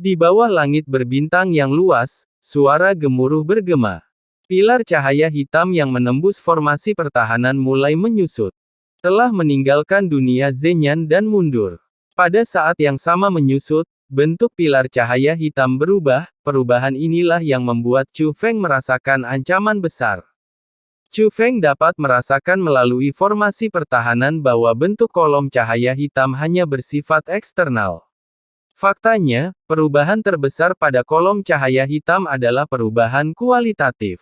Di bawah langit berbintang yang luas, suara gemuruh bergema. Pilar cahaya hitam yang menembus formasi pertahanan mulai menyusut. Telah meninggalkan dunia Zenyan dan mundur. Pada saat yang sama menyusut, bentuk pilar cahaya hitam berubah. Perubahan inilah yang membuat Chu Feng merasakan ancaman besar. Chu Feng dapat merasakan melalui formasi pertahanan bahwa bentuk kolom cahaya hitam hanya bersifat eksternal. Faktanya, perubahan terbesar pada kolom cahaya hitam adalah perubahan kualitatif.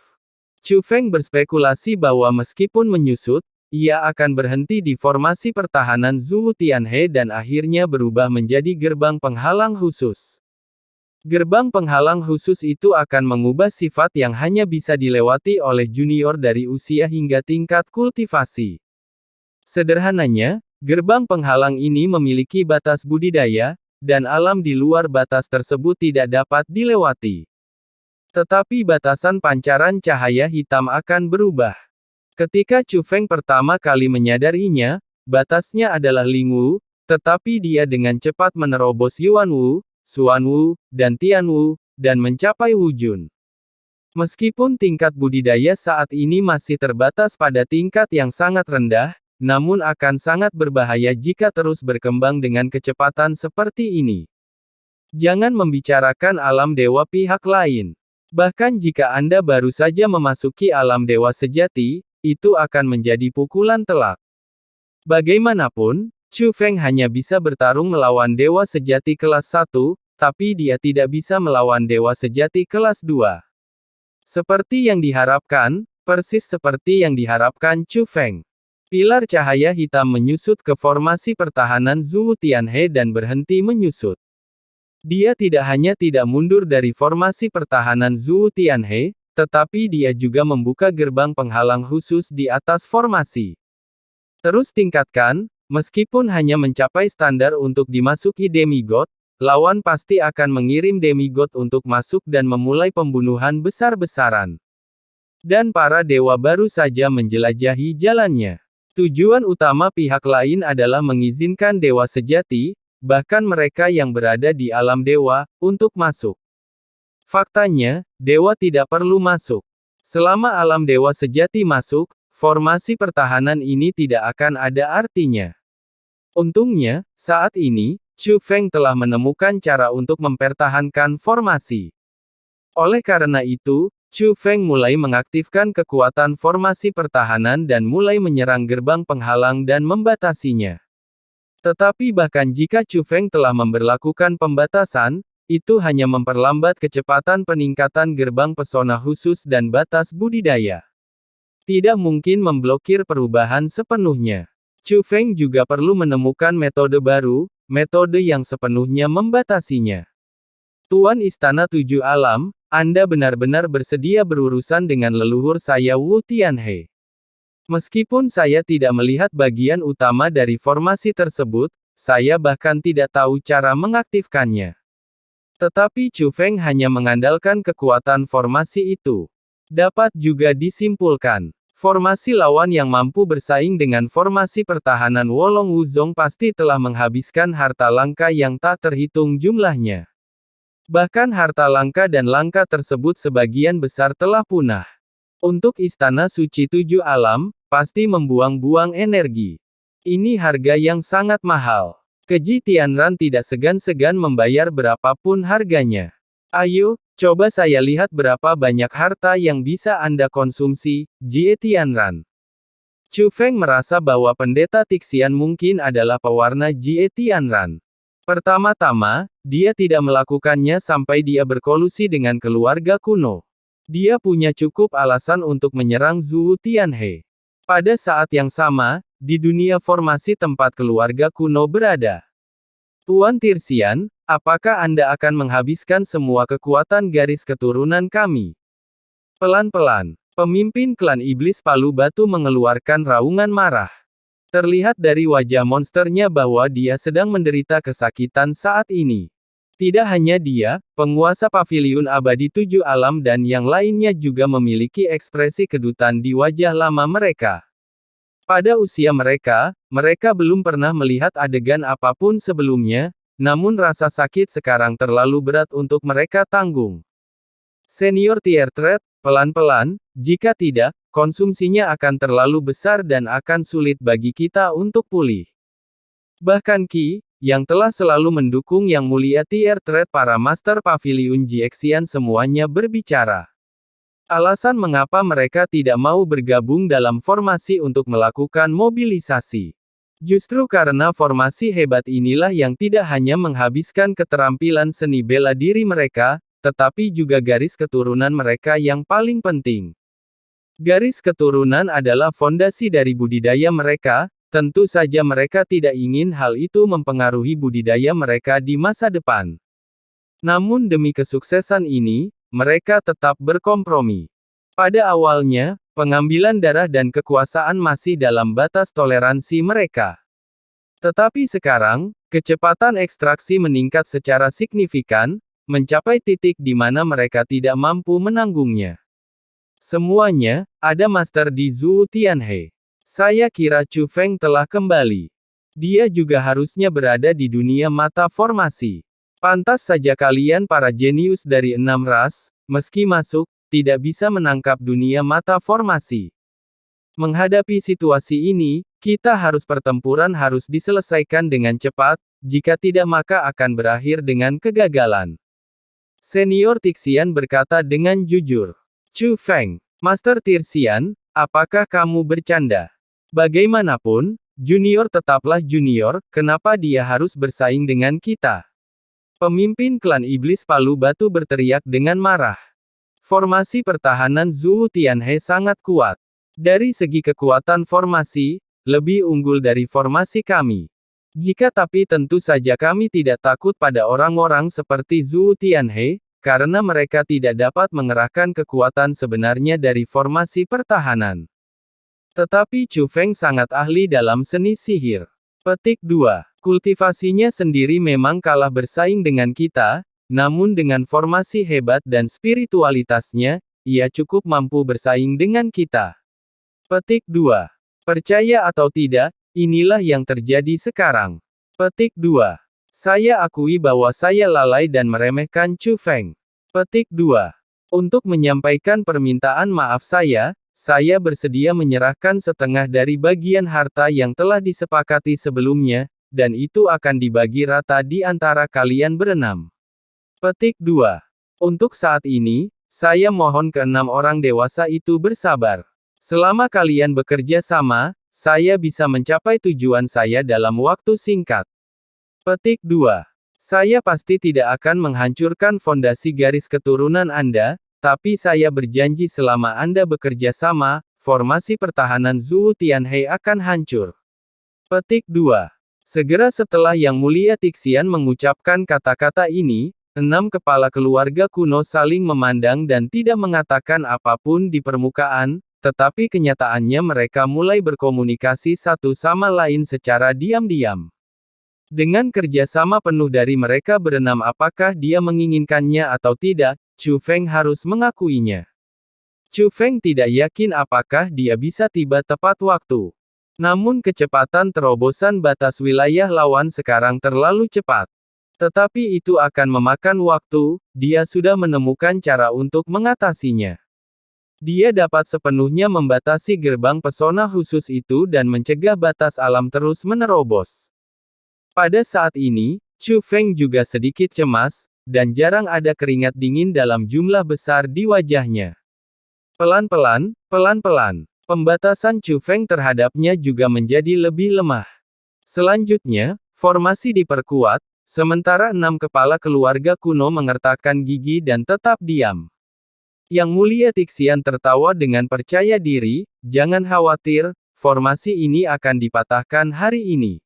Chu Feng berspekulasi bahwa meskipun menyusut, ia akan berhenti di formasi pertahanan Zhuo Tianhe dan akhirnya berubah menjadi gerbang penghalang khusus. Gerbang penghalang khusus itu akan mengubah sifat yang hanya bisa dilewati oleh junior dari usia hingga tingkat kultivasi. Sederhananya, gerbang penghalang ini memiliki batas budidaya, dan alam di luar batas tersebut tidak dapat dilewati. Tetapi batasan pancaran cahaya hitam akan berubah. Ketika Chu Feng pertama kali menyadarinya, batasnya adalah Ling Wu, tetapi dia dengan cepat menerobos Yuan Wu, Xuan Wu, dan Tian Wu, dan mencapai Wu Jun. Meskipun tingkat budidaya saat ini masih terbatas pada tingkat yang sangat rendah, namun akan sangat berbahaya jika terus berkembang dengan kecepatan seperti ini. Jangan membicarakan alam dewa pihak lain. Bahkan jika Anda baru saja memasuki alam dewa sejati, itu akan menjadi pukulan telak. Bagaimanapun, Chu Feng hanya bisa bertarung melawan dewa sejati kelas 1, tapi dia tidak bisa melawan dewa sejati kelas 2. Seperti yang diharapkan, persis seperti yang diharapkan Chu Feng. Pilar cahaya hitam menyusut ke formasi pertahanan Zhuo Tianhe dan berhenti menyusut. Dia tidak hanya tidak mundur dari formasi pertahanan Zhuo Tianhe, tetapi dia juga membuka gerbang penghalang khusus di atas formasi. Terus tingkatkan, meskipun hanya mencapai standar untuk dimasuki demigod, lawan pasti akan mengirim demigod untuk masuk dan memulai pembunuhan besar-besaran. Dan para dewa baru saja menjelajahi jalannya. Tujuan utama pihak lain adalah mengizinkan dewa sejati, bahkan mereka yang berada di alam dewa, untuk masuk. Faktanya, dewa tidak perlu masuk. Selama alam dewa sejati masuk, formasi pertahanan ini tidak akan ada artinya. Untungnya, saat ini, Chu Feng telah menemukan cara untuk mempertahankan formasi. Oleh karena itu, Chu Feng mulai mengaktifkan kekuatan formasi pertahanan dan mulai menyerang gerbang penghalang dan membatasinya. Tetapi bahkan jika Chu Feng telah memberlakukan pembatasan, itu hanya memperlambat kecepatan peningkatan gerbang pesona khusus dan batas budidaya. Tidak mungkin memblokir perubahan sepenuhnya. Chu Feng juga perlu menemukan metode baru, metode yang sepenuhnya membatasinya. Tuan Istana Tujuh Alam, Anda benar-benar bersedia berurusan dengan leluhur saya Wu Tianhe. Meskipun saya tidak melihat bagian utama dari formasi tersebut, saya bahkan tidak tahu cara mengaktifkannya. Tetapi Chu Feng hanya mengandalkan kekuatan formasi itu. Dapat juga disimpulkan, formasi lawan yang mampu bersaing dengan formasi pertahanan Wolong Wuzong pasti telah menghabiskan harta langka yang tak terhitung jumlahnya. Bahkan harta langka dan langka tersebut sebagian besar telah punah. Untuk Istana Suci Tujuh Alam, pasti membuang-buang energi. Ini harga yang sangat mahal. Keji Tianran tidak segan-segan membayar berapapun harganya. Ayo, coba saya lihat berapa banyak harta yang bisa Anda konsumsi, Jie Tianran. Chu Feng merasa bahwa Pendeta Tixian mungkin adalah pewarna Jie Tianran. Pertama-tama, dia tidak melakukannya sampai dia berkolusi dengan keluarga kuno. Dia punya cukup alasan untuk menyerang Zhuo Tianhe. Pada saat yang sama, di dunia formasi tempat keluarga kuno berada. Tuan Tirsian, apakah Anda akan menghabiskan semua kekuatan garis keturunan kami? Pelan-pelan, pemimpin klan iblis Palu Batu mengeluarkan raungan marah. Terlihat dari wajah monsternya bahwa dia sedang menderita kesakitan saat ini. Tidak hanya dia, penguasa paviliun abadi Tujuh Alam dan yang lainnya juga memiliki ekspresi kedutan di wajah lama mereka. Pada usia mereka, mereka belum pernah melihat adegan apapun sebelumnya, namun rasa sakit sekarang terlalu berat untuk mereka tanggung. Senior tier threat, pelan-pelan, jika tidak, konsumsinya akan terlalu besar dan akan sulit bagi kita untuk pulih. Bahkan Qi, yang telah selalu mendukung Yang Mulia tier threat para Master Pavilion Jiaxian semuanya berbicara. Alasan mengapa mereka tidak mau bergabung dalam formasi untuk melakukan mobilisasi. Justru karena formasi hebat inilah yang tidak hanya menghabiskan keterampilan seni bela diri mereka, tetapi juga garis keturunan mereka yang paling penting. Garis keturunan adalah fondasi dari budidaya mereka, tentu saja mereka tidak ingin hal itu mempengaruhi budidaya mereka di masa depan. Namun demi kesuksesan ini, mereka tetap berkompromi. Pada awalnya, pengambilan darah dan kekuasaan masih dalam batas toleransi mereka. Tetapi sekarang, kecepatan ekstraksi meningkat secara signifikan, mencapai titik di mana mereka tidak mampu menanggungnya. Semuanya, ada Master di Zhou Tianhe. Saya kira Chu Feng telah kembali. Dia juga harusnya berada di dunia mata formasi. Pantas saja kalian para jenius dari 6 ras, meski masuk, tidak bisa menangkap dunia mata formasi. Menghadapi situasi ini, pertempuran harus diselesaikan dengan cepat, jika tidak maka akan berakhir dengan kegagalan. Senior Tixian berkata dengan jujur. Chu Feng, Master Tirsian, apakah kamu bercanda? Bagaimanapun, junior tetaplah junior, kenapa dia harus bersaing dengan kita? Pemimpin klan iblis palu batu berteriak dengan marah. Formasi pertahanan Zhou Tianhe sangat kuat. Dari segi kekuatan formasi, lebih unggul dari formasi kami. Tapi tentu saja kami tidak takut pada orang-orang seperti Zhou Tianhe, karena mereka tidak dapat mengerahkan kekuatan sebenarnya dari formasi pertahanan. Tetapi Chu Feng sangat ahli dalam seni sihir. Petik 2. Kultivasinya sendiri memang kalah bersaing dengan kita, namun dengan formasi hebat dan spiritualitasnya, ia cukup mampu bersaing dengan kita. Petik 2. Percaya atau tidak, inilah yang terjadi sekarang. Petik 2. Saya akui bahwa saya lalai dan meremehkan Chu Feng. Petik 2. Untuk menyampaikan permintaan maaf saya bersedia menyerahkan setengah dari bagian harta yang telah disepakati sebelumnya, dan itu akan dibagi rata di antara kalian berenam. Petik 2. Untuk saat ini, saya mohon ke-6 orang dewasa itu bersabar. Selama kalian bekerja sama, saya bisa mencapai tujuan saya dalam waktu singkat. Petik 2. Saya pasti tidak akan menghancurkan fondasi garis keturunan Anda, tapi saya berjanji selama Anda bekerja sama, formasi pertahanan Zhou Tianhe akan hancur. Petik 2. Segera setelah Yang Mulia Tixian mengucapkan kata-kata ini, 6 kepala keluarga kuno saling memandang dan tidak mengatakan apapun di permukaan, tetapi kenyataannya mereka mulai berkomunikasi satu sama lain secara diam-diam. Dengan kerjasama penuh dari mereka berenam apakah dia menginginkannya atau tidak, Chu Feng harus mengakuinya. Chu Feng tidak yakin apakah dia bisa tiba tepat waktu. Namun kecepatan terobosan batas wilayah lawan sekarang terlalu cepat. Tetapi itu akan memakan waktu, dia sudah menemukan cara untuk mengatasinya. Dia dapat sepenuhnya membatasi gerbang pesona khusus itu dan mencegah batas alam terus menerobos. Pada saat ini, Chu Feng juga sedikit cemas, dan jarang ada keringat dingin dalam jumlah besar di wajahnya. Pelan-pelan, pembatasan Chu Feng terhadapnya juga menjadi lebih lemah. Selanjutnya, formasi diperkuat, sementara 6 kepala keluarga kuno mengertakkan gigi dan tetap diam. Yang Mulia Tixian tertawa dengan percaya diri, jangan khawatir, formasi ini akan dipatahkan hari ini.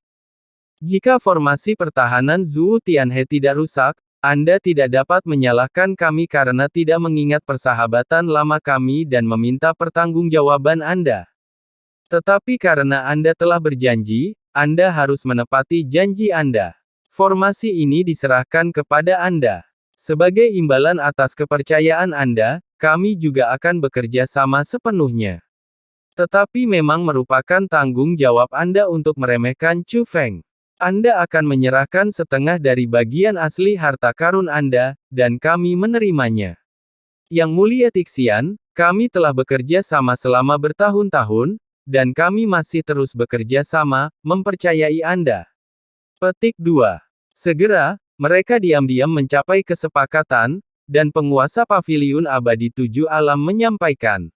Jika formasi pertahanan Zhou Tianhe tidak rusak, Anda tidak dapat menyalahkan kami karena tidak mengingat persahabatan lama kami dan meminta pertanggungjawaban Anda. Tetapi karena Anda telah berjanji, Anda harus menepati janji Anda. Formasi ini diserahkan kepada Anda. Sebagai imbalan atas kepercayaan Anda, kami juga akan bekerja sama sepenuhnya. Tetapi memang merupakan tanggung jawab Anda untuk meremehkan Chu Feng. Anda akan menyerahkan setengah dari bagian asli harta karun Anda, dan kami menerimanya. Yang Mulia Tixian, kami telah bekerja sama selama bertahun-tahun, dan kami masih terus bekerja sama, mempercayai Anda. Petik 2. Segera, mereka diam-diam mencapai kesepakatan, dan penguasa Paviliun Abadi Tujuh Alam menyampaikan,